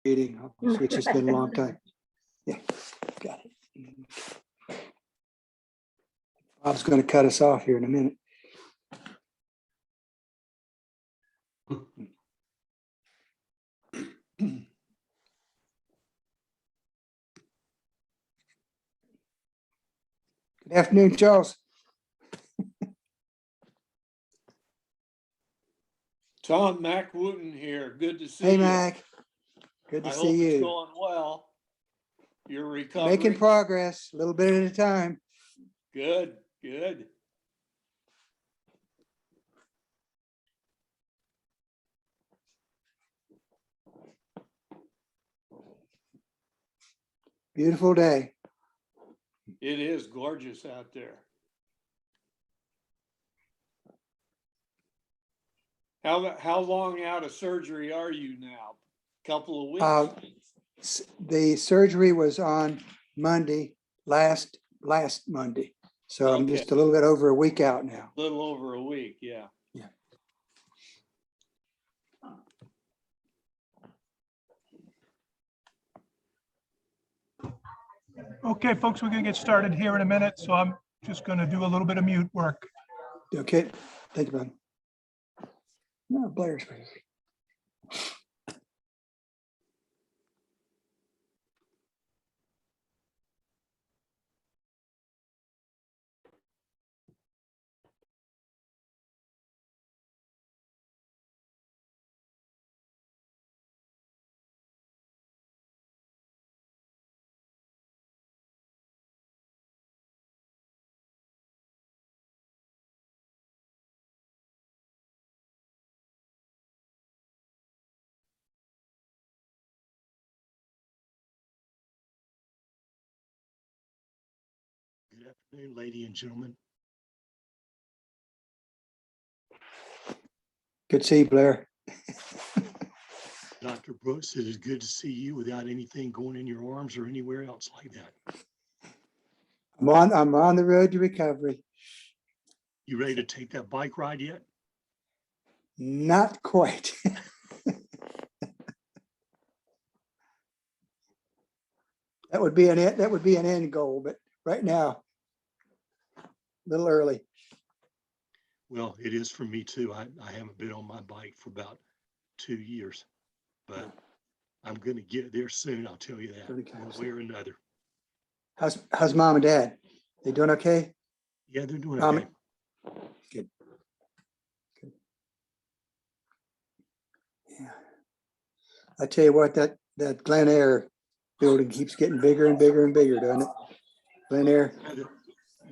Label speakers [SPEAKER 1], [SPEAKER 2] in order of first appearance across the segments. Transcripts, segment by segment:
[SPEAKER 1] Meeting, which has been a long time. Yeah, got it. Bob's going to cut us off here in a minute. Good afternoon, Charles.
[SPEAKER 2] Tom, Mac Wooten here. Good to see
[SPEAKER 1] Hey,
[SPEAKER 2] you.
[SPEAKER 1] Mac. Good to
[SPEAKER 2] I
[SPEAKER 1] see
[SPEAKER 2] hope it's
[SPEAKER 1] you.
[SPEAKER 2] going well. You're recovering.
[SPEAKER 1] Making progress, a little bit at a time.
[SPEAKER 2] Good, good.
[SPEAKER 1] Beautiful day.
[SPEAKER 2] It is gorgeous out there. How long out of surgery are you now? Couple of weeks?
[SPEAKER 1] The surgery was on Monday, last Monday. So I'm
[SPEAKER 2] Okay.
[SPEAKER 1] just a little bit over a week out now.
[SPEAKER 2] A little over a week, yeah.
[SPEAKER 1] Yeah.
[SPEAKER 3] Okay, folks, we're going to get started here in a minute, so I'm just going to do a little bit of mute work.
[SPEAKER 1] Okay, thank you, bud. No, Blair's.
[SPEAKER 4] Good afternoon, ladies and gentlemen.
[SPEAKER 1] Good to see you, Blair.
[SPEAKER 4] Dr. Brooks, it is good to see you without anything going in your arms or anywhere else like that.
[SPEAKER 1] I'm on the road to recovery.
[SPEAKER 4] You ready to take that bike ride yet?
[SPEAKER 1] Not quite. That would be an end goal, but right now, a little early.
[SPEAKER 4] Well, it is for me too. I haven't been on my bike for about 2 years, but I'm going to get there soon. I'll tell you that, one way or another.
[SPEAKER 1] How's mom and dad? They doing okay?
[SPEAKER 4] Yeah, they're doing okay.
[SPEAKER 1] Good. Good. Yeah. I tell you what, that Glen Air building keeps getting bigger and bigger and bigger, doesn't it? Glen Air.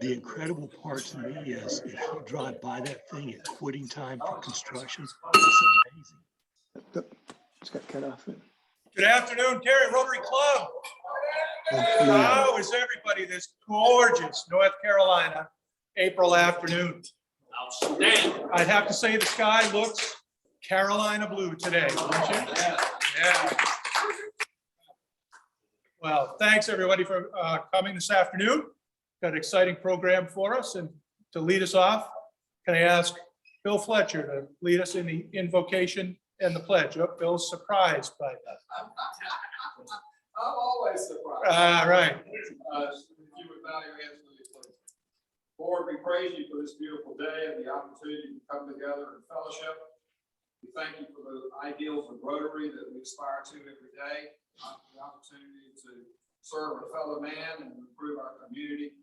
[SPEAKER 4] The incredible part to me is if you drive by that thing at quitting time for construction, it's amazing.
[SPEAKER 1] It's got cut off.
[SPEAKER 5] Good afternoon, Cary Rotary Club. How is everybody this gorgeous North Carolina April afternoon? Outstanding. I'd have to say the sky looks Carolina blue today, wouldn't you? Yeah. Well, thanks everybody for coming this afternoon. Got an exciting program for us, and to lead us off, can I ask Bill Fletcher to lead us in the invocation and the pledge? Oh, Bill's surprised by that.
[SPEAKER 6] I'm always surprised.
[SPEAKER 5] All right.
[SPEAKER 6] If you would bow your heads to me, please. Lord, we praise you for this beautiful day and the opportunity to come together in fellowship. We thank you for the ideals of Rotary that we aspire to every day, the opportunity to serve our fellow man and improve our community.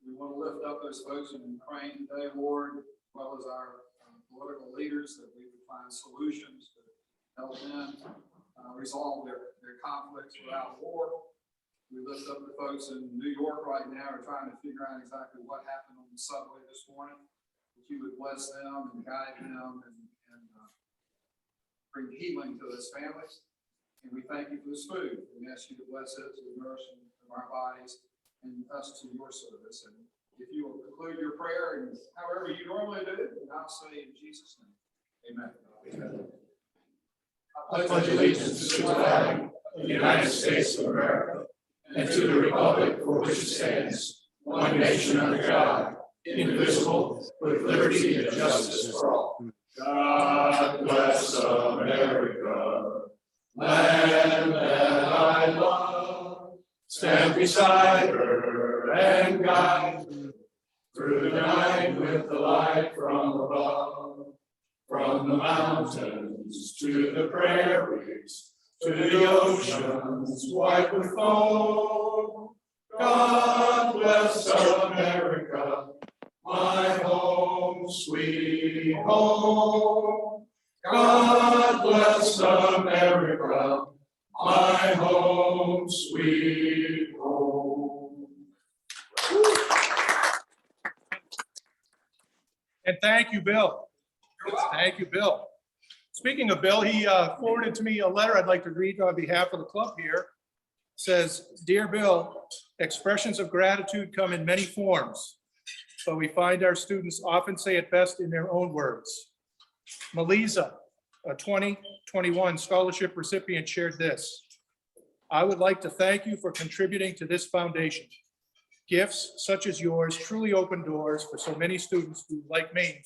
[SPEAKER 6] We want to lift up those folks in Ukraine today, Lord, as well as our political leaders, that we would find solutions to help them resolve their conflicts without war. We lift up the folks in New York right now who are trying to figure out exactly what happened on the subway this morning. That you would bless them and guide them and bring healing to those families. And we thank you for this food. We ask you to bless it to the nourishment of our bodies and us to your service. And if you will conclude your prayer and however you normally do, and I'll say in Jesus' name, amen.
[SPEAKER 7] I pledge allegiance to the flag of the United States of America and to the republic for which it stands, one nation under God, indivisible, with liberty and justice for all. God bless America. land that I love. Stand beside her and guide her through the night with the light from above. From the mountains to the prairies, to the oceans white with foam. God bless America, my home, sweet home. God bless America, my home, sweet home.
[SPEAKER 5] And thank you, Bill. Thank you, Bill. Speaking of Bill, he forwarded to me a letter I'd like to read on behalf of the club here. It says, "Dear Bill, expressions of gratitude come in many forms, but we find our students often say it best in their own words. Melissa, a 2021 scholarship recipient, shared this. I would like to thank you for contributing to this foundation. Gifts such as yours truly open doors for so many students who, like me,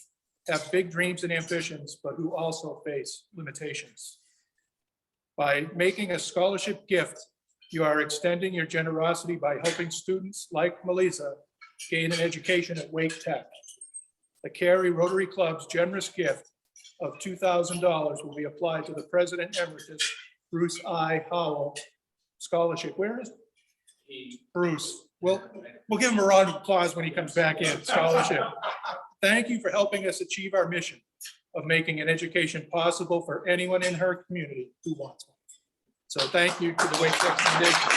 [SPEAKER 5] have big dreams and ambitions, but who also face limitations. By making a scholarship gift, you are extending your generosity by helping students like Melissa gain an education at Wake Tech. The Cary Rotary Club's generous gift of $2,000 will be applied to the President Emeritus Bruce I. Howell Scholarship. Where is Bruce? We'll give him a round of applause when he comes back in. Scholarship. Thank you for helping us achieve our mission of making an education possible for anyone in her community who wants one. So thank you to the Wake Tech Foundation.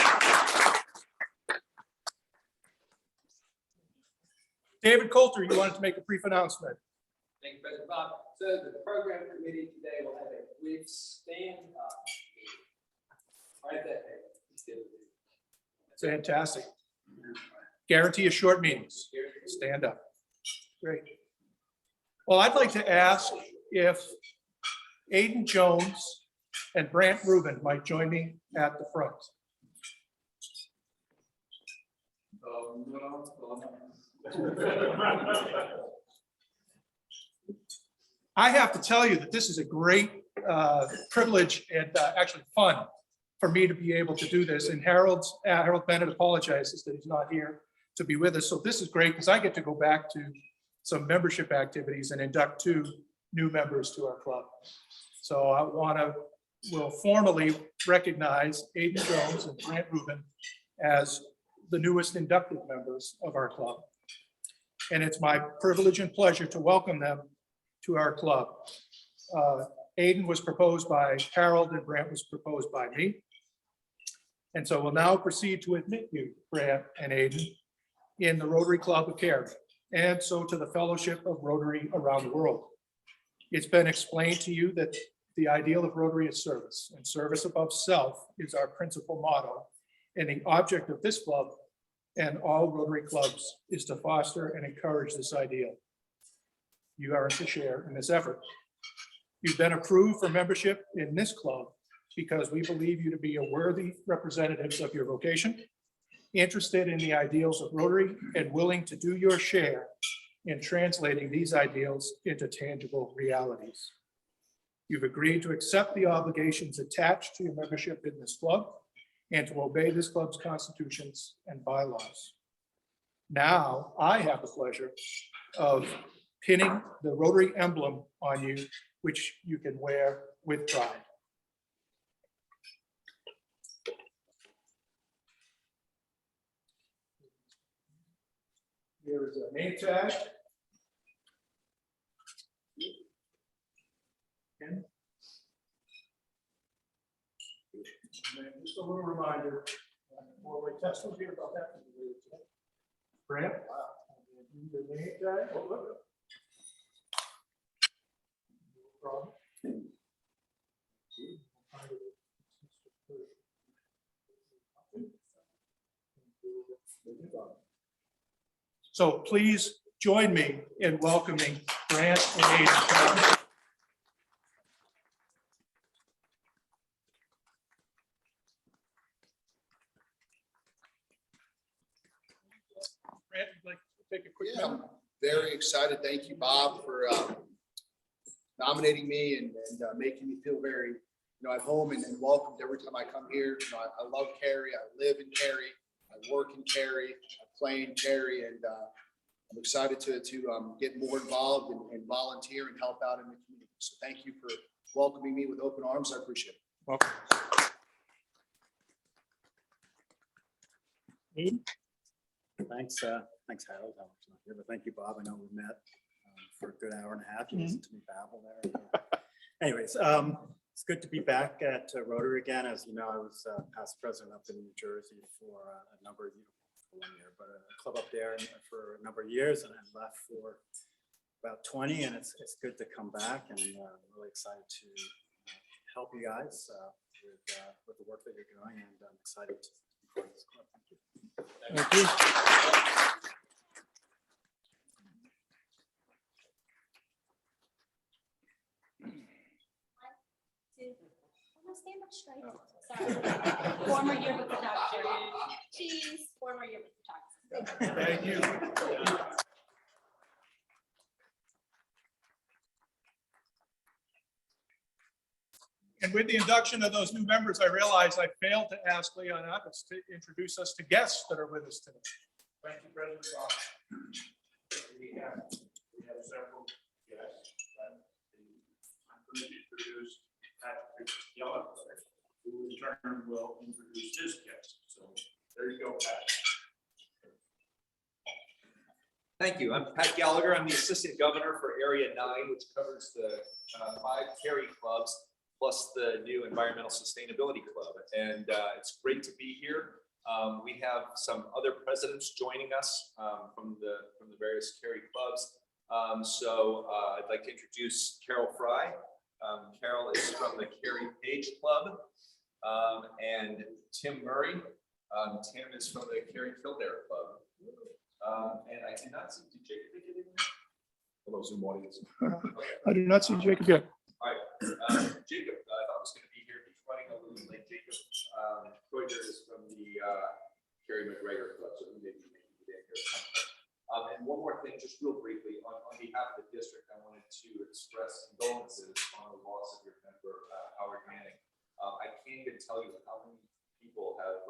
[SPEAKER 5] David Coulter, you wanted to make a brief announcement.
[SPEAKER 8] Thank you, President Bob. So the program committee today will have a brief stand up. Right there.
[SPEAKER 5] Fantastic. Guarantee a short meetings. Stand up. Great. Well, I'd like to ask if Aiden Jones and Brant Rubin might join me at the front. I have to tell you that this is a great privilege and actually fun for me to be able to do this. And Harold Bennett apologizes that he's not here to be with us. So this is great because I get to go back to some membership activities and induct 2 new members to our club. So I will formally recognize Aiden Jones and Brant Rubin as the newest inducted members of our club. And it's my privilege and pleasure to welcome them to our club. Aiden was proposed by Harold and Brant was proposed by me. And so we'll now proceed to admit you, Brant and Aiden, in the Rotary Club of Cary, and so to the Fellowship of Rotary around the world. It's been explained to you that the ideal of Rotary is service, and service above self is our principal motto. And the object of this club and all Rotary clubs is to foster and encourage this ideal. You are to share in this effort. You've been approved for membership in this club because we believe you to be a worthy representatives of your vocation, interested in the ideals of Rotary, and willing to do your share in translating these ideals into tangible realities. You've agreed to accept the obligations attached to your membership in this club and to obey this club's constitutions and bylaws. Now, I have the pleasure of pinning the Rotary emblem on you, which you can wear with pride. Here is a name tag. And then just a little reminder, before we test was here about that. Brant, the name tag. Oh, look. No problem. So please join me in welcoming Brant and Aiden. Brant, would like to take a quick
[SPEAKER 9] Yeah,
[SPEAKER 5] minute?
[SPEAKER 9] I'm very excited. Thank you, Bob, for nominating me and making me feel very at home and welcomed every time I come here. I love Cary. I live in Cary. I work in Cary. I play in Cary, and I'm excited to get more involved and volunteer and help out in the community. So thank you for welcoming me with open arms. I appreciate it.
[SPEAKER 5] Welcome.
[SPEAKER 10] Thanks, Harold. I was not here, but thank you, Bob. I know we met for a good hour and a half. You listened to me babble there. Anyways, it's good to be back at Rotary again. As you know, I was past president up in New Jersey for a number of years, for 1 year, but a club up there for a number of years, and I left for about 20. And it's good to come back, and I'm really excited to help you guys with the work that you're doing, and I'm excited to be part of this club. Thank you.
[SPEAKER 5] Thank you.
[SPEAKER 11] Stand up straight. Sorry. Former yearbook photographer. Cheese. Former yearbook photographer.
[SPEAKER 5] Thank you. And with the induction of those new members, I realized I failed to ask Leon Abbas to introduce us to guests that are with us today.
[SPEAKER 6] Thank you, President Ross. We have several guests. I'm going to introduce Patrick Gallagher, who in turn will introduce his guest. So there you go, Pat.
[SPEAKER 12] Thank you. I'm Pat Gallagher. I'm the Assistant Governor for Area 9, which covers the 5 Cary clubs, plus the new Environmental Sustainability Club. And it's great to be here. We have some other presidents joining us from the various Cary clubs. So I'd like to introduce Carol Fry. Carol is from the Cary Page Club, and Tim Murray. Tim is from the Cary Kildare Club. And I did not see, did Jacob make it in? Hello, Zoom audience. Okay.
[SPEAKER 3] I do not see Jacob yet.
[SPEAKER 12] All right, Jacob, I thought was going to be here. He's running a little late. Jacob Croyer is from the Cary McGregor Club, so maybe get in here. And one more thing, just real briefly, on behalf of the district, I wanted to express condolences on the loss of your member, Howard Manning. I can't even tell you how many people have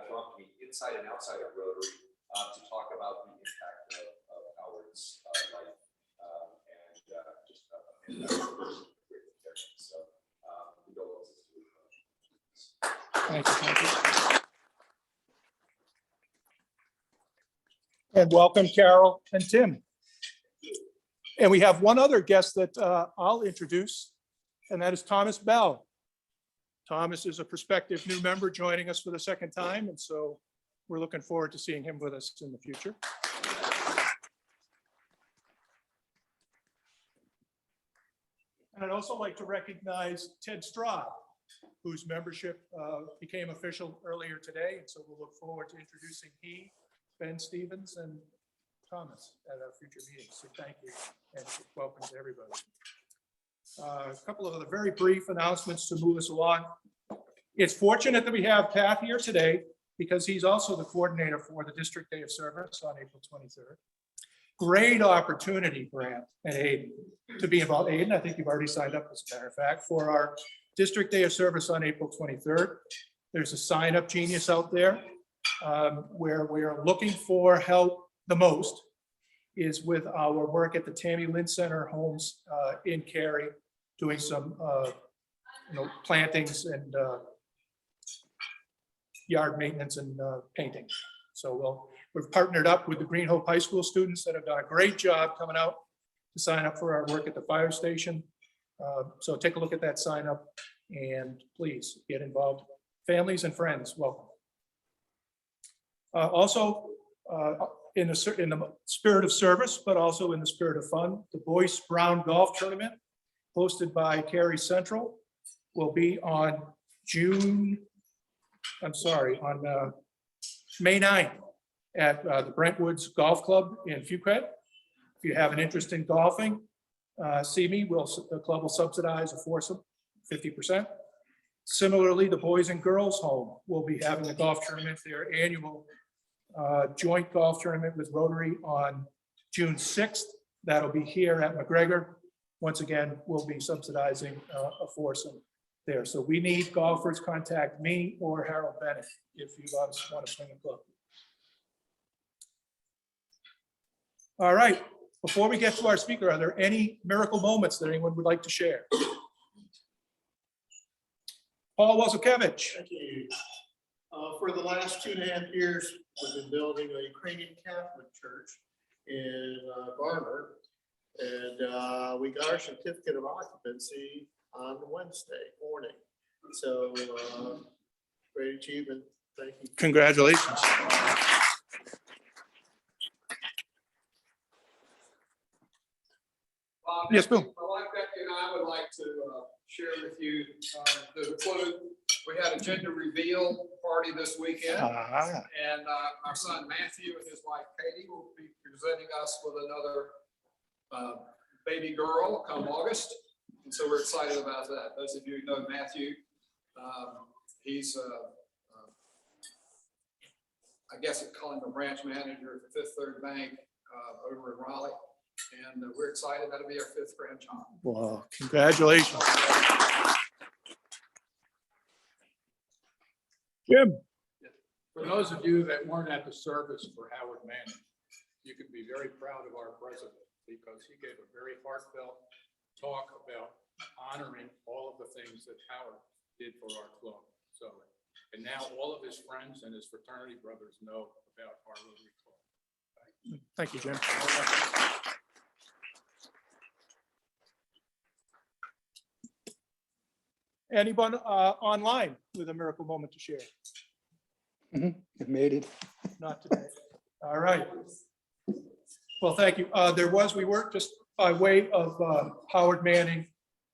[SPEAKER 12] gone to me inside and outside of Rotary to talk about the impact of Howard's life, and just great protection. So condolences to you.
[SPEAKER 3] Thank you. Thank you.
[SPEAKER 5] And welcome, Carol and Tim. And we have one other guest that I'll introduce, and that is Thomas Bell. Thomas is a prospective new member joining us for the second time, and so we're looking forward to seeing him with us in the future. And I'd also like to recognize Ted Straub, whose membership became official earlier today, and so we'll look forward to introducing he, Ben Stevens, and Thomas at our future meetings. So thank you and welcome to everybody. A couple of other very brief announcements to move us along. It's fortunate that we have Pat here today because he's also the coordinator for the District Day of Service on April 23rd. Great opportunity, Grant and Aiden, to be involved. Aiden, I think you've already signed up, as a matter of fact, for our District Day of Service on April 23rd. There's a sign-up genius out there. Where we are looking for help the most is with our work at the Tammy Lynn Center homes in Cary, doing some plantings and yard maintenance and painting. So we've partnered up with the Green Hope High School students that have done a great job coming out to sign up for our work at the fire station. So take a look at that sign up and please get involved. Families and friends, welcome. Also, in the spirit of service, but also in the spirit of fun, the Boyce Brown Golf Tournament, hosted by Cary Central, will be on May 9th at the Brentwoods Golf Club in Fuquay. If you have an interest in golfing, see me. The club will subsidize a foursome, 50%. Similarly, the Boys and Girls Home will be having a golf tournament, their annual joint golf tournament with Rotary on June 6th. That'll be here at McGregor. Once again, we'll be subsidizing a foursome there. So we need golfers, contact me or Harold Bennett if you want to swing a club. All right, before we get to our speaker, are there any miracle moments that anyone would like to share? Paul Wozakevich.
[SPEAKER 13] Thank you. For the last 2.5 years, we've been building a Ukrainian Catholic church in Garner. And we got our certificate of occupancy on Wednesday morning. So great achievement. Thank you.
[SPEAKER 5] Congratulations. Yes, Bill.
[SPEAKER 6] My wife Becky and I would like to share with you the quote. We had a gender reveal party this weekend. And our son Matthew and his wife Katie will be presenting us with another baby girl come August. And so we're excited about that. Those of you who know Matthew, he's, I guess I'd call him a branch manager at the Fifth Third Bank over in Raleigh. And we're excited. That'll be our 5th grandchild.
[SPEAKER 5] Wow, congratulations. Jim.
[SPEAKER 6] For those of you that weren't at the service for Howard Manning, you can be very proud of our president because he gave a very heartfelt talk about honoring all of the things that Howard did for our club. So, and now all of his friends and his fraternity brothers know about our Rotary Club.
[SPEAKER 5] Thank you, Jim. Anyone online with a miracle moment to share?
[SPEAKER 1] It made it.
[SPEAKER 5] Not today. All right. Well, thank you. We worked just by way of Howard Manning.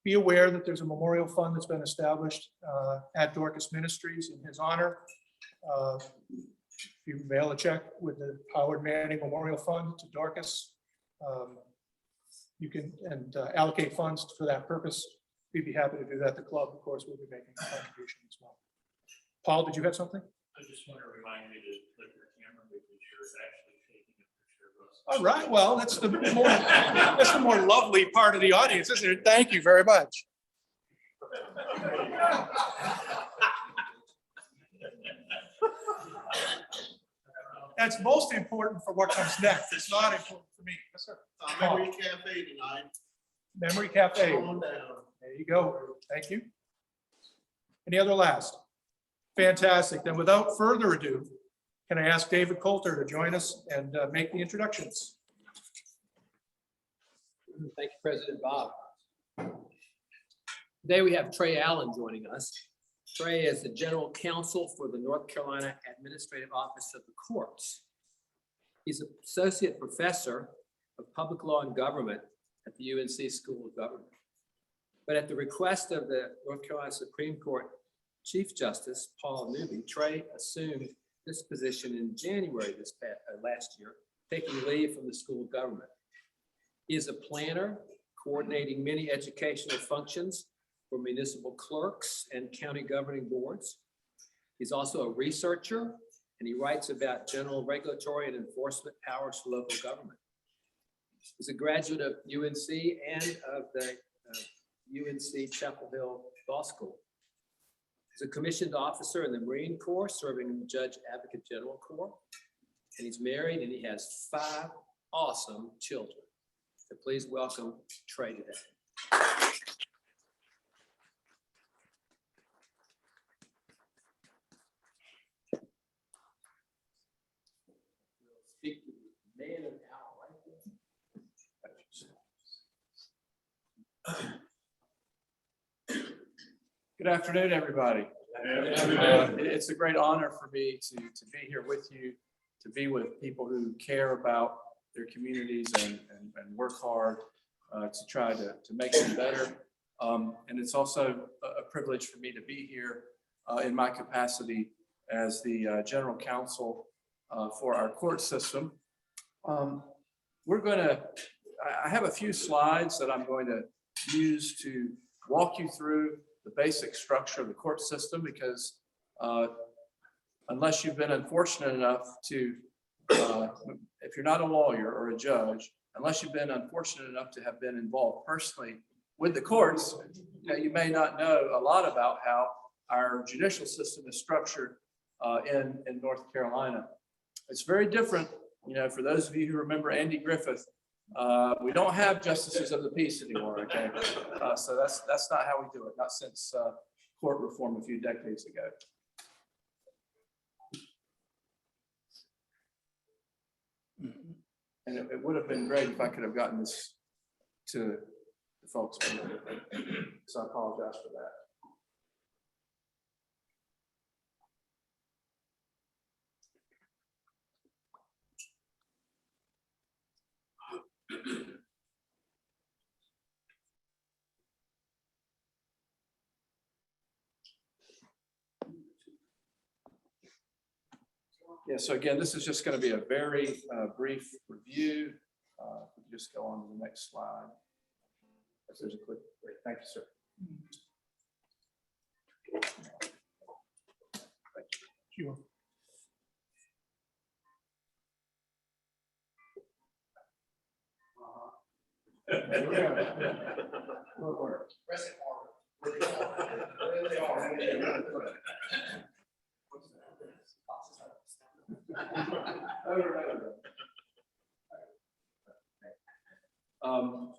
[SPEAKER 5] Be aware that there's a memorial fund that's been established at Dorcas Ministries in his honor. If you mail a check with the Howard Manning Memorial Fund to Dorcas, you can allocate funds for that purpose. We'd be happy to do that. The club, of course, will be making a contribution as well. Paul, did you have something?
[SPEAKER 7] I just want to remind you to click your camera, making sure it's actually taking a picture of us.
[SPEAKER 5] All right, well, that's the more lovely part of the audience, isn't it? Thank you very much. That's most important for what comes next. It's not important for me. Yes, sir.
[SPEAKER 13] Memory Cafe tonight.
[SPEAKER 5] Memory Cafe.
[SPEAKER 13] Come on down.
[SPEAKER 5] There you go. Thank you. Any other last? Fantastic. Then without further ado, can I ask David Coulter to join us and make the introductions?
[SPEAKER 8] Thank you, President Bob. Today we have Trey Allen joining us. Trey is the General Counsel for the North Carolina Administrative Office of the Courts. He's an Associate Professor of Public Law and Government at the UNC School of Government. But at the request of the North Carolina Supreme Court Chief Justice Paul Newby, Trey assumed this position in January last year, taking leave from the School of Government. He is a planner coordinating many educational functions for municipal clerks and county governing boards. He's also a researcher, and he writes about general regulatory and enforcement powers for local government. He's a graduate of UNC and of the UNC Chapel Hill Law School. He's a commissioned officer in the Marine Corps, serving in the Judge Advocate General Corps. And he's married and he has 5 awesome children. So please welcome Trey today. Speak to the man of the hour, right?
[SPEAKER 14] Good afternoon, everybody. It's a great honor for me to be here with you, to be with people who care about their communities and work hard to try to make them better. And it's also a privilege for me to be here in my capacity as the General Counsel for our court system. I have a few slides that I'm going to use to walk you through the basic structure of the court system, because unless you've been unfortunate enough to, if you're not a lawyer or a judge, unless you've been unfortunate enough to have been involved personally with the courts, you may not know a lot about how our judicial system is structured in North Carolina. It's very different. For those of you who remember Andy Griffith, we don't have justices of the peace anymore. Okay, so that's not how we do it. Not since court reform a few decades ago. And it would have been great if I could have gotten this to the folks. So I apologize for that. Yeah, so again, this is just going to be a very brief review. If we just go on to the next slide. If there's a quick break. Thank you, sir.
[SPEAKER 3] Sure.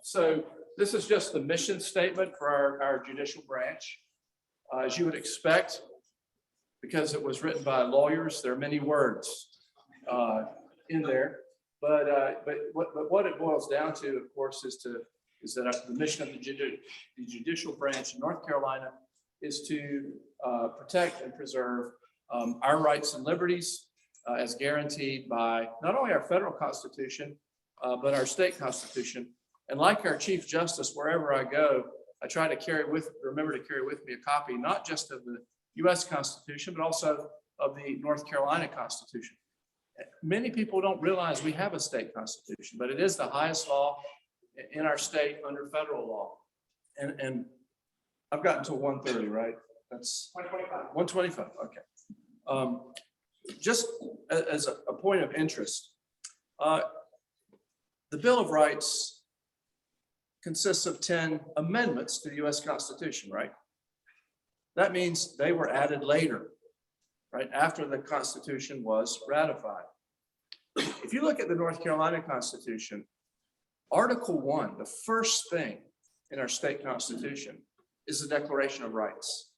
[SPEAKER 14] So this is just the mission statement for our judicial branch. As you would expect, because it was written by lawyers, there are many words in there. But what it boils down to, of course, is that the mission of the judicial branch in North Carolina is to protect and preserve our rights and liberties as guaranteed by not only our federal constitution, but our state constitution. And like our Chief Justice, wherever I go, I try to remember to carry with me a copy, not just of the US Constitution, but also of the North Carolina Constitution. Many people don't realize we have a state constitution, but it is the highest law in our state under federal law. And I've gotten to 130, right? That's 125. 125, okay. Just as a point of interest, the Bill of Rights consists of 10 amendments to the US Constitution, right? That means they were added later, right? After the Constitution was ratified. If you look at the North Carolina Constitution, Article 1, the first thing in our state constitution is the Declaration of Rights.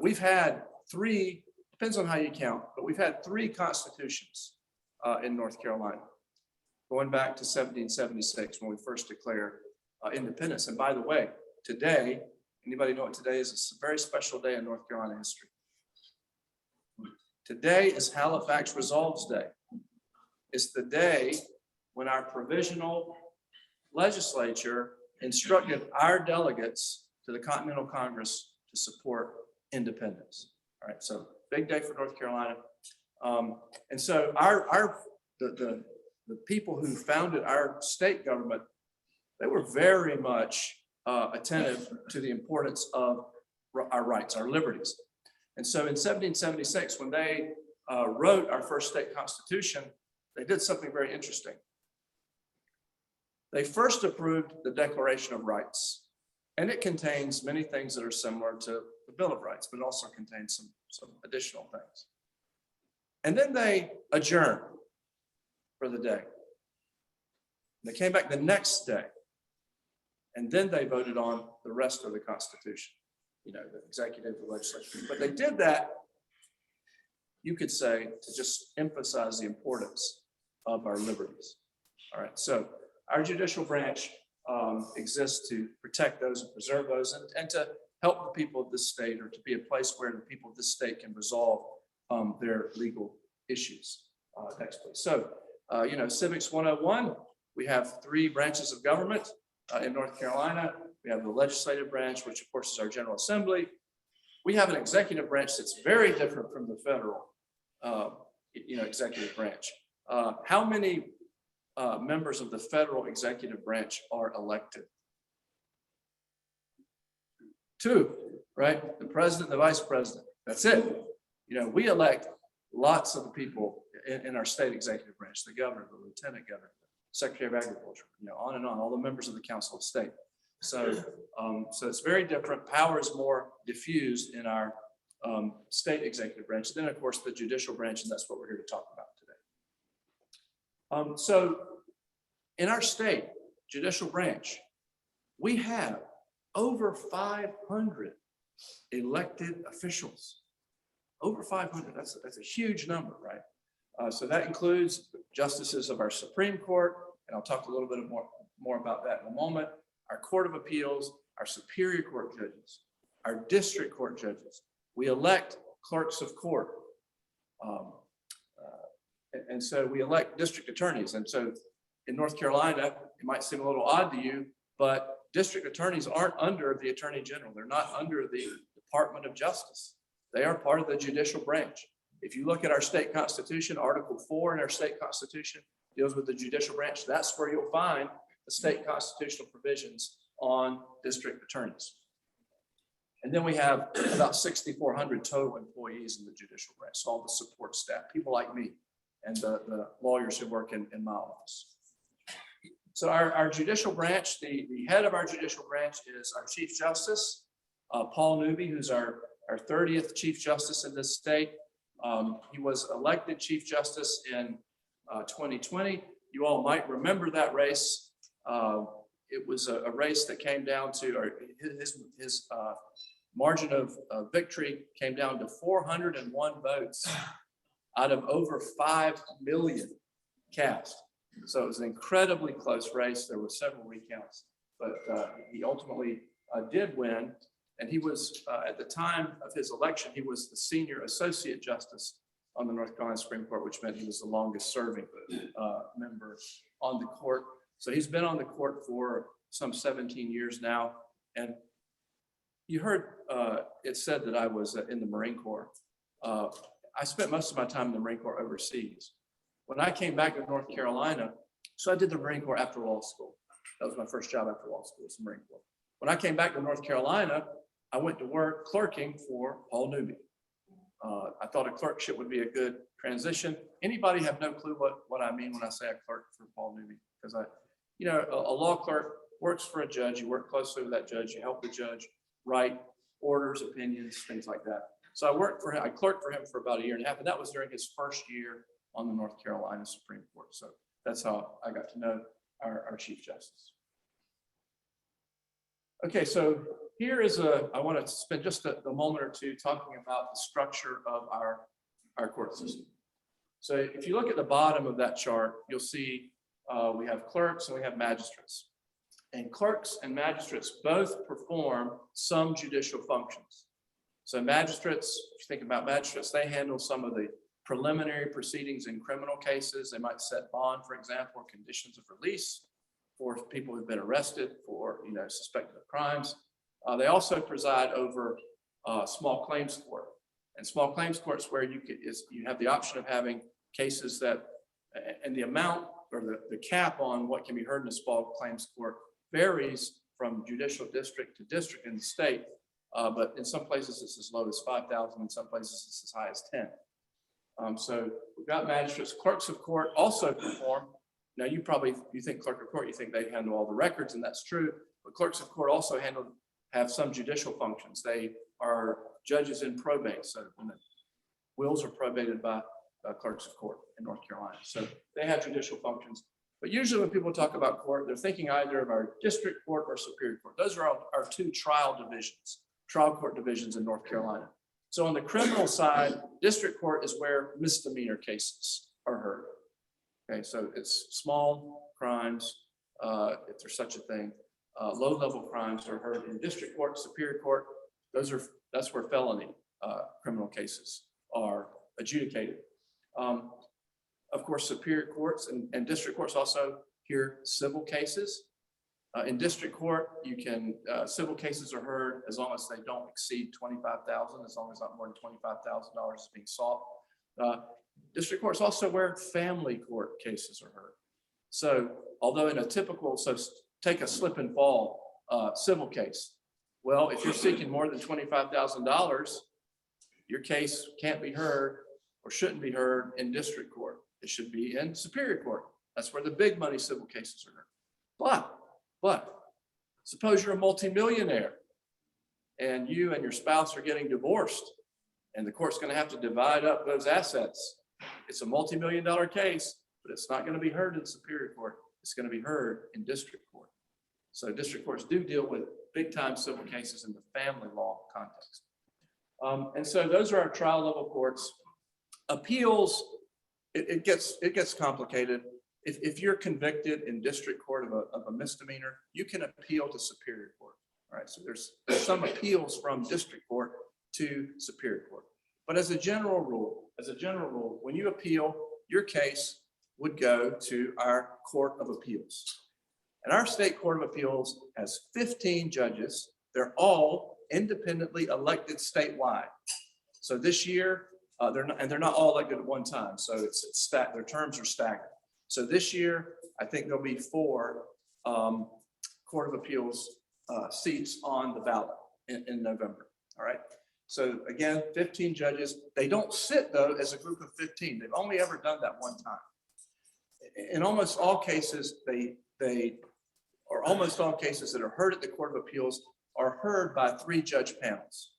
[SPEAKER 14] We've had 3, depends on how you count, but we've had 3 constitutions in North Carolina, going back to 1776 when we first declared independence. And by the way, today, anybody know what today is? It's a very special day in North Carolina history. Today is Halifax Resolves Day. It's the day when our provisional legislature instructed our delegates to the Continental Congress to support independence. All right, so big day for North Carolina. And so the people who founded our state government, they were very much attentive to the importance of our rights, our liberties. And so in 1776, when they wrote our first state constitution, they did something very interesting. They first approved the Declaration of Rights, and it contains many things that are similar to the Bill of Rights, but it also contains some additional things. And then they adjourned for the day. They came back the next day, and then they voted on the rest of the Constitution, the executive, the legislature. But they did that, you could say, to just emphasize the importance of our liberties. All right, so our judicial branch exists to protect those and preserve those and to help the people of this state, or to be a place where the people of this state can resolve their legal issues. Next, please. So, Civics 101, we have 3 branches of government in North Carolina. We have the legislative branch, which of course is our General Assembly. We have an executive branch that's very different from the federal, executive branch. How many members of the federal executive branch are elected? 2, right? The president, the vice president. That's it. We elect lots of the people in our state executive branch: the governor, the lieutenant governor, secretary of agriculture, on and on, all the members of the Council of State. So, so it's very different. Power is more diffused in our state executive branch. Then, of course, the judicial branch, and that's what we're here to talk about today. So in our state judicial branch, we have over 500 elected officials. Over 500, that's a huge number, right? So that includes justices of our Supreme Court, and I'll talk a little bit more about that in a moment, our Court of Appeals, our Superior Court judges, our District Court judges. We elect clerks of court. And so we elect district attorneys. And so in North Carolina, it might seem a little odd to you, but district attorneys aren't under the Attorney General. They're not under the Department of Justice. They are part of the judicial branch. If you look at our state constitution, Article 4 in our state constitution deals with the judicial branch. That's where you'll find the state constitutional provisions on district attorneys. And then we have about 6,400 total employees in the judicial branch, so all the support staff, people like me and the lawyers who work in my office. So our judicial branch, the head of our judicial branch is our Chief Justice, Paul Newby, who's our 30th Chief Justice in this state. He was elected Chief Justice in 2020. You all might remember that race. It was a race that came down to, or his margin of victory came down to 401 votes out of over 5 million cast. So it was an incredibly close race. There were several recounts, but he ultimately did win. And he was, at the time of his election, he was the senior associate justice on the North Carolina Supreme Court, which meant he was the longest serving member on the court. So he's been on the court for some 17 years now. And you heard it said that I was in the Marine Corps. I spent most of my time in the Marine Corps overseas. When I came back to North Carolina, so I did the Marine Corps after law school. That was my first job after law school, was the Marine Corps. When I came back to North Carolina, I went to work clerking for Paul Newby. I thought a clerkship would be a good transition. Anybody have no clue what I mean when I say I clerk for Paul Newby? Because a law clerk works for a judge. You work closely with that judge. You help the judge write orders, opinions, things like that. So I worked for him. I clerked for him for about 1.5 years, and that was during his first year on the North Carolina Supreme Court. So that's how I got to know our Chief Justice. Okay, so here is I want to spend just a moment or two talking about the structure of our court system. So if you look at the bottom of that chart, you'll see we have clerks and we have magistrates. And clerks and magistrates both perform some judicial functions. So magistrates, if you think about magistrates, they handle some of the preliminary proceedings in criminal cases. They might set bond, for example, or conditions of release for people who've been arrested for suspected of crimes. They also preside over small claims court, and small claims courts where you have the option of having cases that, and the amount or the cap on what can be heard in a small claims court varies from judicial district to district in the state. But in some places it's as low as 5,000, in some places it's as high as 10. So we've got magistrates. Clerks of court also perform. Now you think clerk of court, you think they handle all the records, and that's true, but clerks of court also have some judicial functions. They are judges in probate. So when the wills are probated by clerks of court in North Carolina. So they have judicial functions. But usually when people talk about court, they're thinking either of our district court or superior court. Those are our two trial court divisions in North Carolina. So on the criminal side, district court is where misdemeanor cases are heard. Okay, so it's small crimes, if there's such a thing. Low-level crimes are heard in district court, superior court. That's where felony criminal cases are adjudicated. Of course, superior courts and district courts also hear civil cases. In district court, civil cases are heard as long as they don't exceed $25,000, as long as not more than $25,000 is being sought. District courts also where family court cases are heard. So although in a typical, take a slip and fall civil case. Well, if you're seeking more than $25,000, your case can't be heard or shouldn't be heard in district court. It should be in superior court. That's where the big money civil cases are heard. But Suppose you're a multimillionaire and you and your spouse are getting divorced and the court's going to have to divide up those assets. It's a multi-million-dollar case, but it's not going to be heard in Superior Court. It's going to be heard in district court. So district courts do deal with big-time civil cases in the family law context. And so those are our trial level courts. Appeals, it gets complicated. If you're convicted in district court of a misdemeanor, you can appeal to Superior Court. All right, so there's some appeals from district court to Superior Court. But as a general rule, when you appeal, your case would go to our Court of Appeals. And our state Court of Appeals has 15 judges. They're all independently elected statewide. So this year, they're not all elected at one time. So it's their terms are staggered. So this year, I think there'll be 4 Court of Appeals seats on the ballot in November. All right. So again, 15 judges. They don't sit though as a group of 15. They've only ever done that one time. In almost all cases, almost all cases that are heard at the Court of Appeals are heard by 3-judge panels.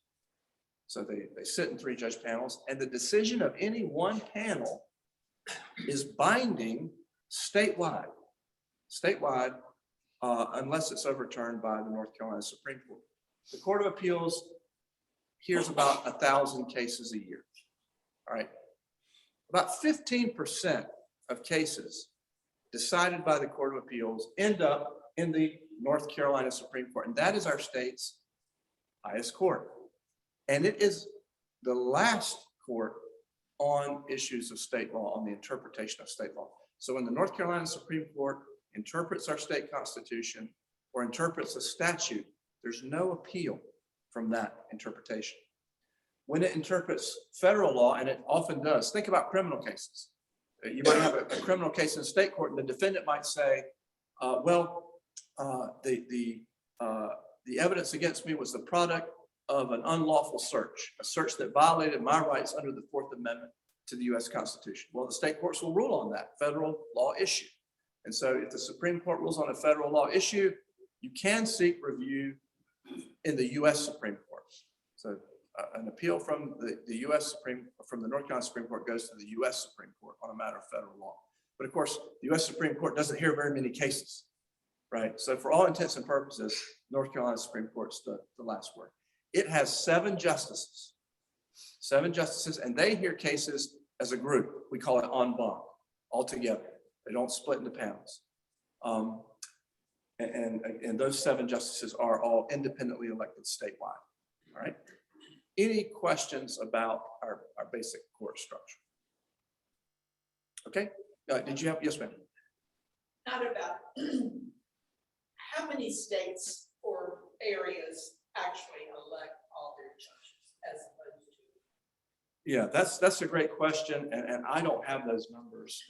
[SPEAKER 14] So they sit in 3-judge panels, and the decision of any one panel is binding statewide, unless it's overturned by the North Carolina Supreme Court. The Court of Appeals hears about 1,000 cases a year. All right. About 15% of cases decided by the Court of Appeals end up in the North Carolina Supreme Court, and that is our state's highest court. And it is the last court on issues of state law, on the interpretation of state law. So when the North Carolina Supreme Court interprets our state constitution or interprets a statute, there's no appeal from that interpretation. When it interprets federal law, and it often does, think about criminal cases. You might have a criminal case in state court, and the defendant might say, the evidence against me was the product of an unlawful search, a search that violated my rights under the 4th Amendment to the U.S. Constitution. Well, the state courts will rule on that federal law issue. And so if the Supreme Court rules on a federal law issue, you can seek review in the U.S. Supreme Court. So an appeal from the North Carolina Supreme Court goes to the U.S. Supreme Court on a matter of federal law. But of course, the U.S. Supreme Court doesn't hear very many cases, right? So for all intents and purposes, North Carolina Supreme Court's the last word. It has 7 justices, and they hear cases as a group. We call it en banc, all together. They don't split into panels. And those 7 justices are all independently elected statewide, all right? Any questions about our basic court structure? Okay, did you have, yes, ma'am?
[SPEAKER 15] Not about how many states or areas actually elect all their judges as opposed to?
[SPEAKER 14] Yeah, that's a great question, and I don't have those numbers.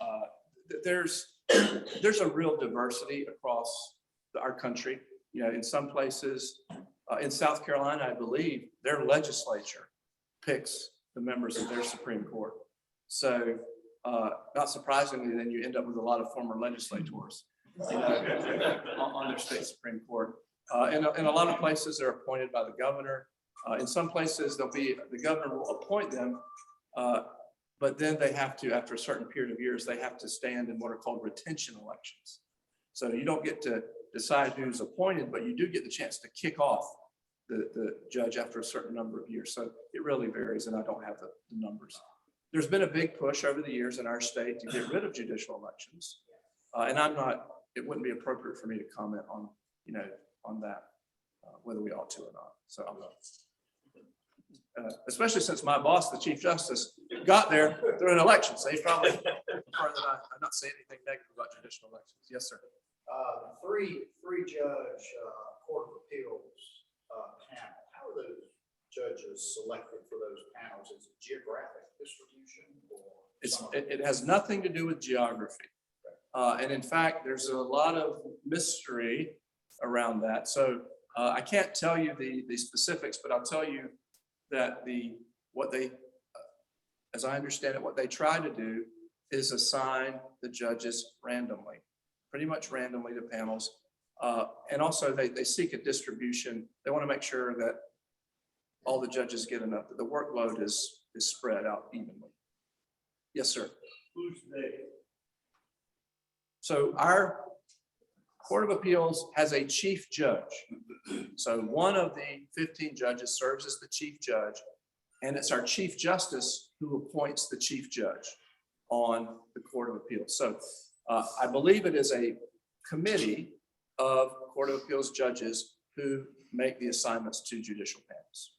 [SPEAKER 14] There's a real diversity across our country. You know, in some places, in South Carolina, I believe their legislature picks the members of their Supreme Court. So not surprisingly, then you end up with a lot of former legislators, you know, on their state Supreme Court. In a lot of places, they're appointed by the governor. In some places, the governor will appoint them, but then they have to, after a certain period of years, they have to stand in what are called retention elections. So you don't get to decide who's appointed, but you do get the chance to kick off the judge after a certain number of years. So it really varies, and I don't have the numbers. There's been a big push over the years in our state to get rid of judicial elections. And it wouldn't be appropriate for me to comment on, on that, whether we ought to or not. So I'm not, especially since my boss, the Chief Justice, got there through an election. So he probably prefer that I not say anything negative about judicial elections. Yes, sir.
[SPEAKER 13] Three judge Court of Appeals panel. How are those judges selected for those panels? Is it geographic distribution or?
[SPEAKER 14] It has nothing to do with geography. And in fact, there's a lot of mystery around that. So I can't tell you the specifics, but I'll tell you that as I understand it, what they try to do is assign the judges randomly, pretty much randomly to panels. And also they seek a distribution. They want to make sure that all the judges get enough, that the workload is spread out evenly. Yes, sir.
[SPEAKER 7] Who's they?
[SPEAKER 14] So our Court of Appeals has a chief judge. So one of the 15 judges serves as the chief judge, and it's our chief justice who appoints the chief judge on the Court of Appeals. So I believe it is a committee of Court of Appeals judges who make the assignments to judicial panels.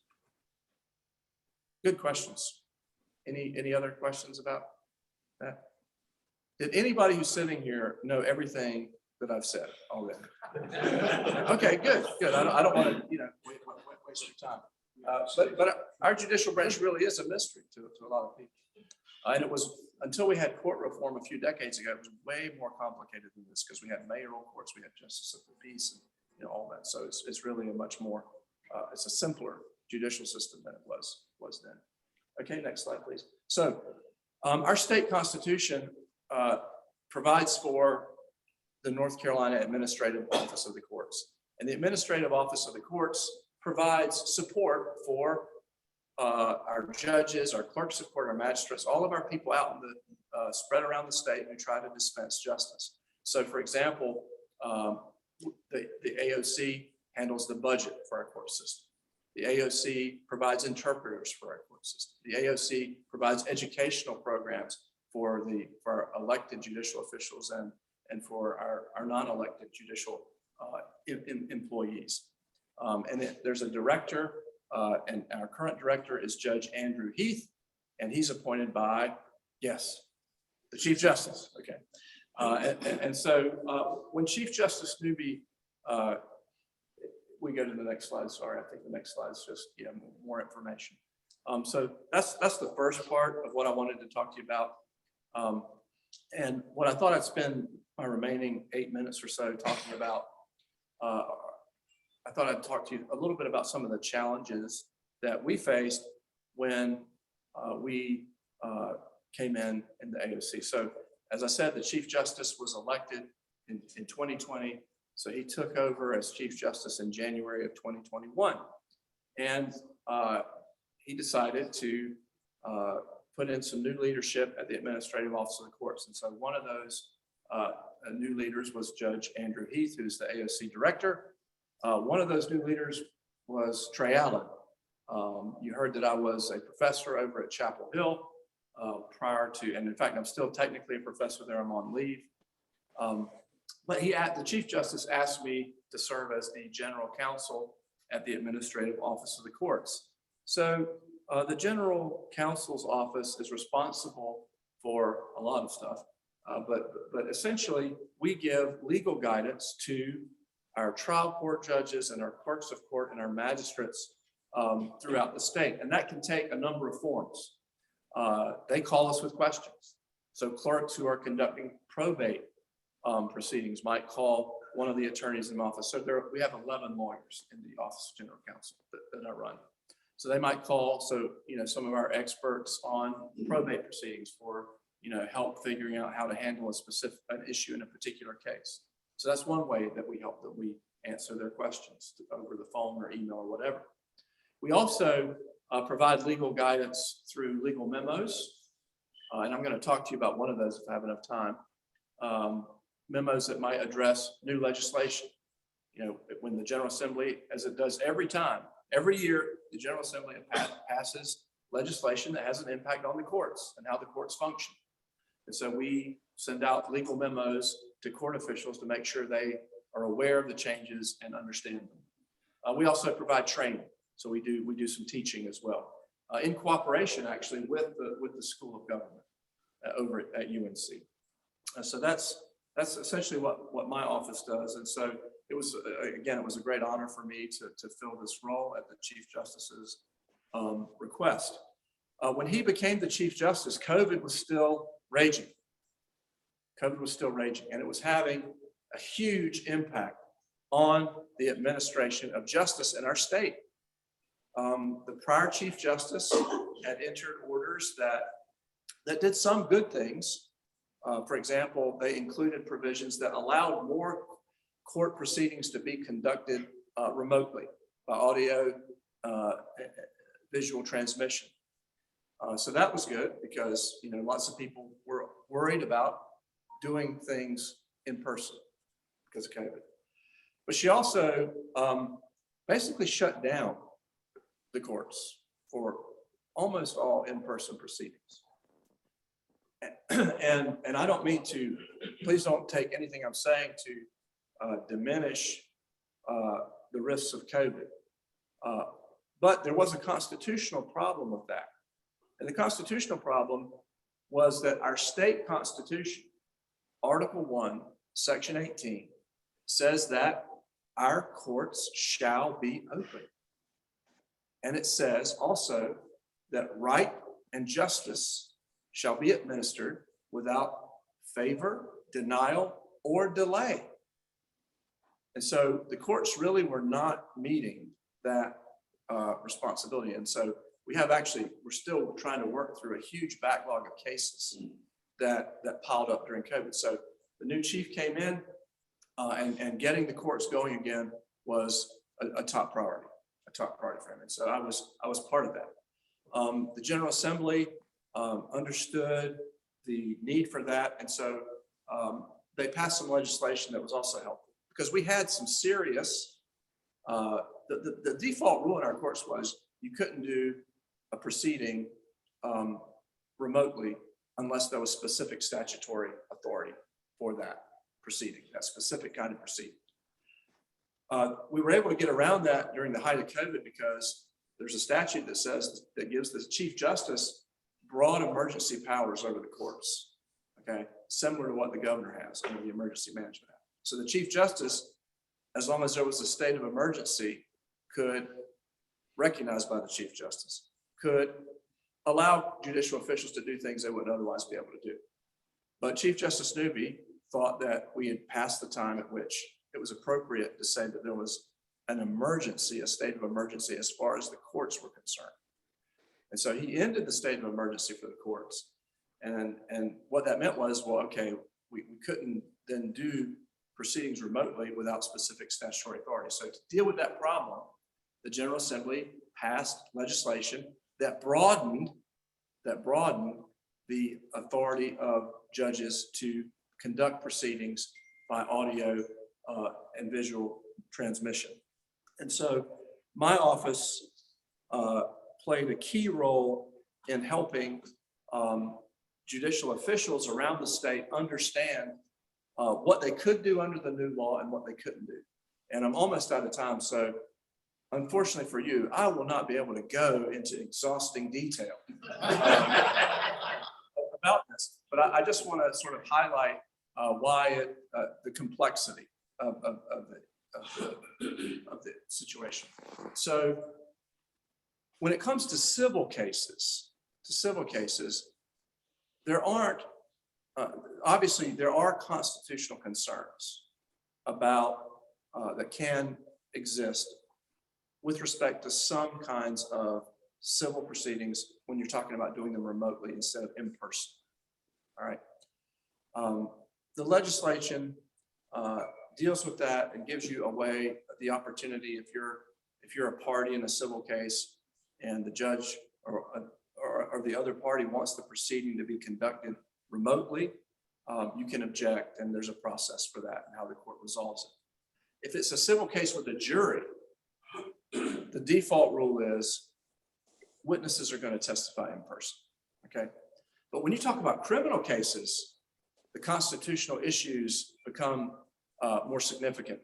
[SPEAKER 14] Good questions. Any other questions about that? Did anybody who's sitting here know everything that I've said already? Okay, good. I don't want to, waste your time. But our judicial branch really is a mystery to a lot of people. And it was until we had court reform a few decades ago, it was way more complicated than this because we had mayoral courts, we had justice of the peace, and all that. So it's really a much more, it's a simpler judicial system than it was then. Okay, next slide, please. So our state constitution provides for the North Carolina Administrative Office of the Courts. And the Administrative Office of the Courts provides support for our judges, our clerks of court, our magistrates, all of our people out in the spread around the state who try to dispense justice. So for example, the AOC handles the budget for our court system. The AOC provides interpreters for our court system. The AOC provides educational programs for our elected judicial officials and for our non-elected judicial employees. And there's a director, and our current director is Judge Andrew Heath, and he's appointed by, yes, the Chief Justice. Okay. And so when Chief Justice Newby, we go to the next slide. Sorry, I think the next slide is just more information. So that's the first part of what I wanted to talk to you about. And what I thought I'd spend my remaining 8 minutes or so talking about, I thought I'd talk to you a little bit about some of the challenges that we faced when we came in the AOC. So as I said, the Chief Justice was elected in 2020. So he took over as Chief Justice in January of 2021. And he decided to put in some new leadership at the Administrative Office of the Courts. And so one of those new leaders was Judge Andrew Heath, who's the AOC director. One of those new leaders was Trey Allen. You heard that I was a professor over at Chapel Hill prior to, and in fact, I'm still technically a professor there. I'm on leave. But the Chief Justice asked me to serve as the General Counsel at the Administrative Office of the Courts. So the General Counsel's office is responsible for a lot of stuff, but essentially we give legal guidance to our trial court judges and our clerks of court and our magistrates throughout the state. And that can take a number of forms. They call us with questions. So clerks who are conducting probate proceedings might call one of the attorneys in the office. So we have 11 lawyers in the Office of General Counsel that I run. So they might call, some of our experts on probate proceedings for, help figuring out how to handle an issue in a particular case. So that's one way that we help, that we answer their questions over the phone or email or whatever. We also provide legal guidance through legal memos. And I'm going to talk to you about one of those if I have enough time. Memos that might address new legislation. When the General Assembly, as it does every year, the General Assembly passes legislation that has an impact on the courts and how the courts function. And so we send out legal memos to court officials to make sure they are aware of the changes and understand them. We also provide training. So we do some teaching as well, in cooperation actually with the School of Government over at UNC. So that's essentially what my office does. And so it was a great honor for me to fill this role at the Chief Justice's request. When he became the Chief Justice, COVID was still raging. And it was having a huge impact on the administration of justice in our state. The prior Chief Justice had entered orders that did some good things. For example, they included provisions that allowed more court proceedings to be conducted remotely by audio visual transmission. So that was good because, you know, lots of people were worried about doing things in person because of COVID. But she also basically shut down the courts for almost all in-person proceedings. And I don't mean to, please don't take anything I'm saying to diminish the risks of COVID. But there was a constitutional problem with that. And the constitutional problem was that our state constitution, Article 1, Section 18, says that our courts shall be open. And it says also that right and justice shall be administered without favor, denial, or delay. And so the courts really were not meeting that responsibility. And so we're still trying to work through a huge backlog of cases that piled up during COVID. So the new chief came in and getting the courts going again was a top priority for him. And so I was part of that. The General Assembly understood the need for that. And so they passed some legislation that was also helpful because we had some serious, the default rule in our courts was you couldn't do a proceeding remotely unless there was specific statutory authority for that proceeding, that specific kind of proceeding. We were able to get around that during the height of COVID because there's a statute that says that gives the Chief Justice broad emergency powers over the courts, okay? Similar to what the governor has under the Emergency Management Act. So the Chief Justice, as long as there was a state of emergency, could, recognized by the Chief Justice, could allow judicial officials to do things they wouldn't otherwise be able to do. But Chief Justice Newby thought that we had passed the time at which it was appropriate to say that there was an emergency, a state of emergency as far as the courts were concerned. And so he ended the state of emergency for the courts. And what that meant was, well, okay, we couldn't then do proceedings remotely without specific statutory authority. So to deal with that problem, the General Assembly passed legislation that broadened the authority of judges to conduct proceedings by audio and visual transmission. And so my office played a key role in helping judicial officials around the state understand what they could do under the new law and what they couldn't do. And I'm almost out of time, so unfortunately for you, I will not be able to go into exhausting detail about this, but I just want to sort of highlight why the complexity of the situation. So when it comes to civil cases, there aren't, obviously there are constitutional concerns about that can exist with respect to some kinds of civil proceedings when you're talking about doing them remotely instead of in person. All right. The legislation deals with that and gives you a way, the opportunity if you're a party in a civil case and the judge or the other party wants the proceeding to be conducted remotely, you can object, and there's a process for that and how the court resolves it. If it's a civil case with a jury, the default rule is witnesses are going to testify in person, okay? But when you talk about criminal cases, the constitutional issues become more significant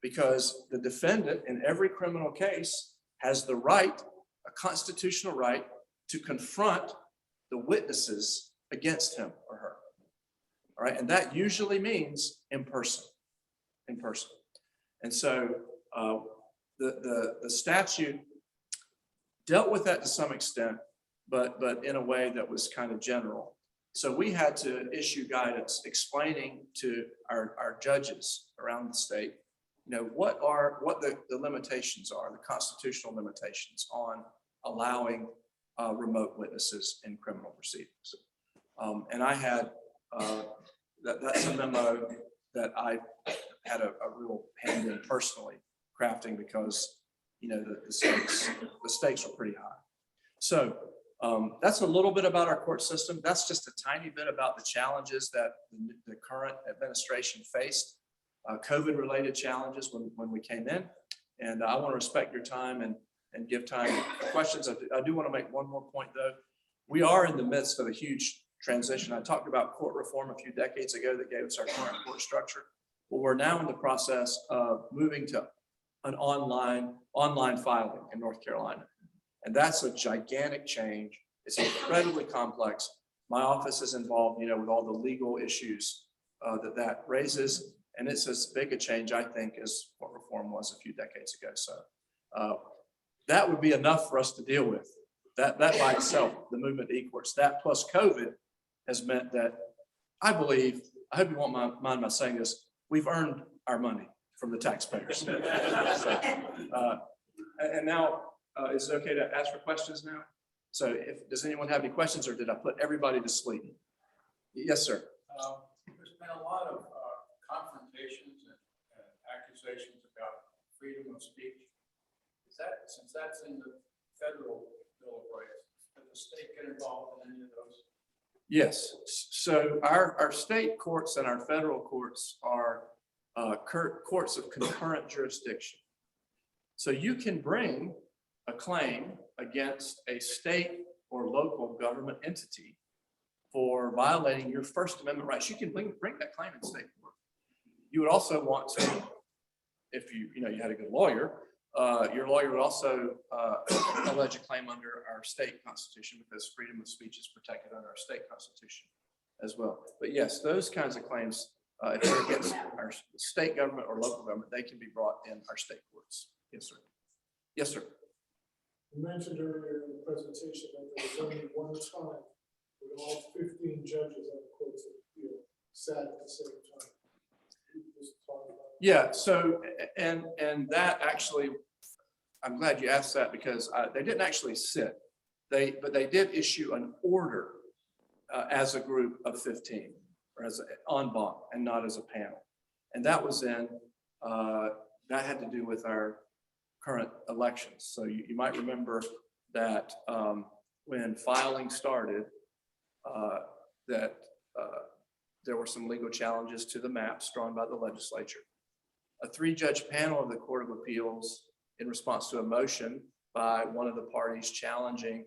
[SPEAKER 14] because the defendant in every criminal case has the right, a constitutional right, to confront the witnesses against him or her. All right, and that usually means in person. And so the statute dealt with that to some extent, but in a way that was kind of general. So we had to issue guidance explaining to our judges around the state, you know, what the limitations are, the constitutional limitations on allowing remote witnesses in criminal proceedings. And I had, that's a memo that I had a real hand in personally crafting because, you know, the stakes were pretty high. So that's a little bit about our court system. That's just a tiny bit about the challenges that the current administration faced, COVID-related challenges when we came in. And I want to respect your time and give time for questions. I do want to make one more point, though. We are in the midst of a huge transition. I talked about court reform a few decades ago that gave us our current court structure. Well, we're now in the process of moving to an online filing in North Carolina. And that's a gigantic change. It's incredibly complex. My office is involved, you know, with all the legal issues that raises. And it's as big a change, I think, as what reform was a few decades ago. So that would be enough for us to deal with. That by itself, the movement to e-courts, that plus COVID has meant that I believe, I hope you won't mind my saying this, we've earned our money from the taxpayers. So, and now, is it okay to ask for questions now? So does anyone have any questions, or did I put everybody to sleep? Yes, sir.
[SPEAKER 6] There's been a lot of confrontations and accusations about freedom of speech. Since that's in the federal Bill of Rights, does the state get involved in any of those?
[SPEAKER 14] Yes. So our state courts and our federal courts are courts of concurrent jurisdiction. So you can bring a claim against a state or local government entity for violating your First Amendment rights. You can bring that claim in state court. You would also want to, if you had a good lawyer, your lawyer would also allege a claim under our state constitution, because freedom of speech is protected under our state constitution as well. But yes, those kinds of claims, if they're against our state government or local government, they can be brought in our state courts. Yes, sir. Yes, sir.
[SPEAKER 16] You mentioned earlier in the presentation that there was only one time when all 15 judges on the courts of appeal sat at the same time. Can you just talk about that?
[SPEAKER 14] Yeah. So, and that actually, I'm glad you asked that, because they didn't actually sit. But they did issue an order as a group of 15, or as an en banc, and not as a panel. And that was that had to do with our current elections. So you might remember that when filing started, that there were some legal challenges to the maps drawn by the legislature. A 3-judge panel of the Court of Appeals, in response to a motion by one of the parties challenging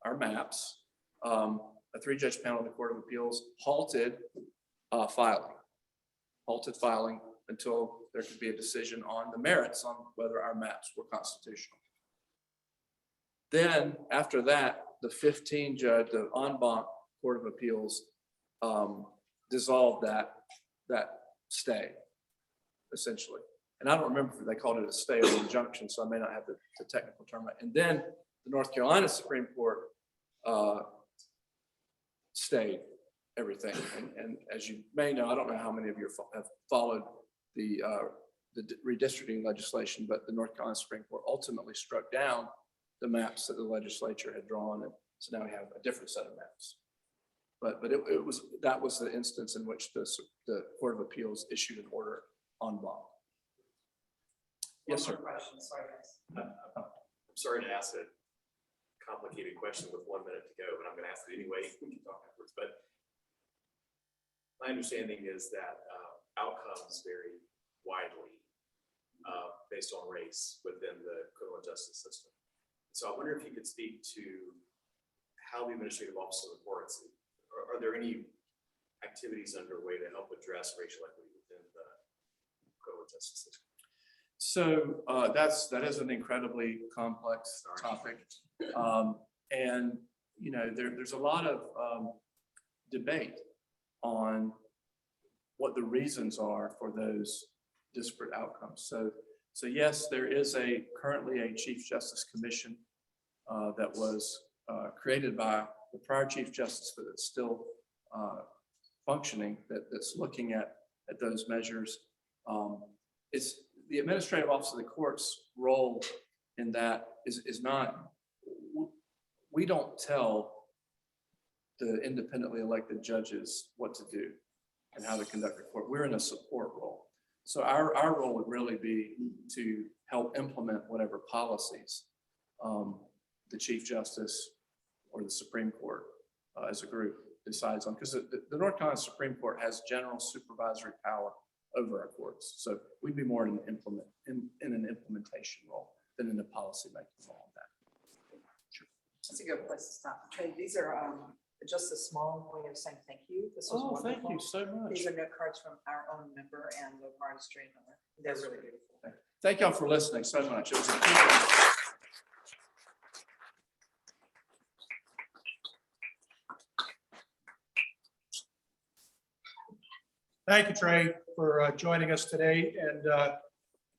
[SPEAKER 14] our maps, a 3-judge panel of the Court of Appeals halted filing until there could be a decision on the merits on whether our maps were constitutional. Then after that, the 15-judge, the en banc Court of Appeals dissolved that stay, essentially. And I don't remember if they called it a stay or injunction, so I may not have the technical term right. And then the North Carolina Supreme Court stayed everything. And as you may know, I don't know how many of you have followed the redistricting legislation, but the North Carolina Supreme Court ultimately struck down the maps that the legislature had drawn, and so now we have a different set of maps. But that was the instance in which the Court of Appeals issued an order en banc. Yes, sir.
[SPEAKER 17] I'm sorry to ask a complicated question with 1 minute to go, but I'm going to ask it anyway. We can talk afterwards. But my understanding is that outcomes vary widely based on race within the criminal justice system. So I wonder if you could speak to how the administrative office of the courts, are there any activities underway to help address racial equity within the criminal justice system?
[SPEAKER 14] So that is an incredibly complex topic. And there's a lot of debate on what the reasons are for those disparate outcomes. So yes, there is currently a Chief Justice Commission that was created by the prior Chief Justice, but it's still functioning, that's looking at those measures. It's the administrative office of the court's role in that is not, we don't tell the independently elected judges what to do and how to conduct the court. We're in a support role. So our role would really be to help implement whatever policies the Chief Justice or the Supreme Court as a group decides on, because the North Carolina Supreme Court has general supervisory power over our courts. So we'd be more in an implementation role than in the policy making role on that.
[SPEAKER 15] That's a good place to stop. Trey, these are just a small way of saying thank you. This was
[SPEAKER 14] Oh, thank
[SPEAKER 15] wonderful.
[SPEAKER 14] you so much.
[SPEAKER 15] These are note cards from our own member and the artistry. They're really beautiful.
[SPEAKER 14] Thank y'all for listening so much. It was a pleasure.
[SPEAKER 5] Thank you, Trey, for joining us today. And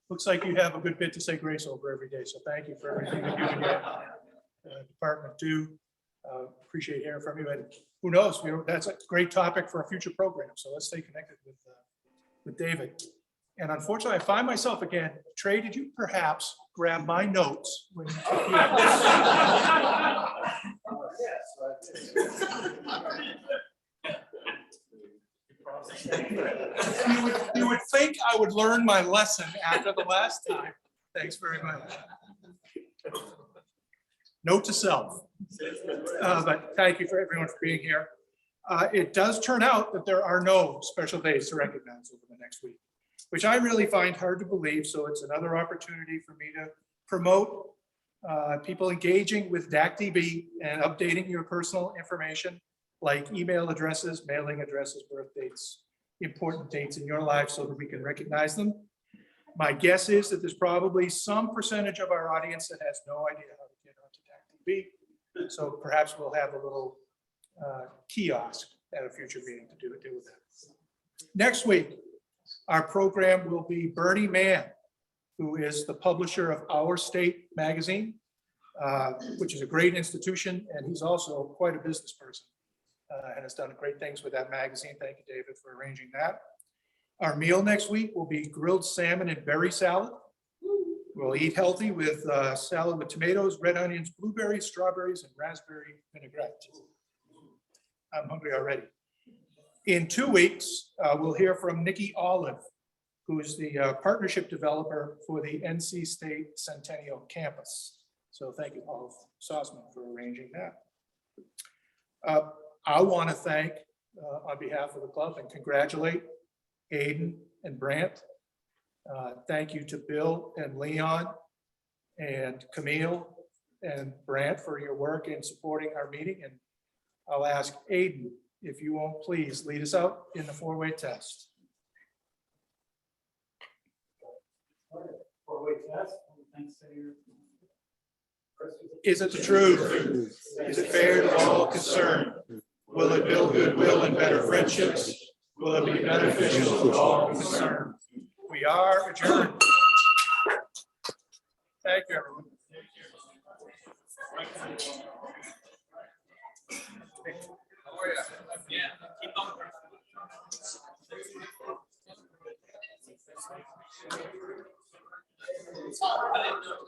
[SPEAKER 5] looks like you have a good bit to say grace over every day. So thank you for everything that you and your department do. Appreciate hearing from you. And who knows, that's a great topic for a future program. So let's stay connected with David. And unfortunately, I find myself again, Trey, did you perhaps grab my notes when you took You would think I would learn my lesson after the last time. Thanks very much. Note to self. But thank you for everyone for being here. It does turn out that there are no special days to recognize over the next week, which I really find hard to believe. So it's another opportunity for me to promote people engaging with DACDB and updating your personal information, like email addresses, mailing addresses, birth dates, important dates in your life so that we can recognize them. My guess is that there's probably some percentage of our audience that has no idea how to get onto DACDB. So perhaps we'll have a little kiosk at a future meeting to deal with that. Next week, our program will be Bernie Mann, who is the publisher of Our State magazine, which is a great institution, and he's also quite a business person and has done great things with that magazine. Thank you, David, for arranging that. Our meal next week will be grilled salmon and berry salad. We'll eat healthy with salad with tomatoes, red onions, blueberries, strawberries, and raspberry vinaigrette. I'm hungry already. In 2 weeks, we'll hear from Nikki Olive, who is the partnership developer for the NC State Centennial Campus. So thank you, Olive Sossman, for arranging that. I want to thank, on behalf of the club, and congratulate Aiden and Brant. Thank you to Bill and Leon and Camille and Brant for your work in supporting our meeting. And I'll ask Aiden, if you won't please lead us out in the four-way test.
[SPEAKER 10] Four-way test. Thanks to your.
[SPEAKER 5] Is it the truth? Is it fair to all concerned? Will it build goodwill and better friendships? Will it be beneficial to all concerned? We are adjourned. Thank you, everyone.
[SPEAKER 12] How are you? Yeah, keep on.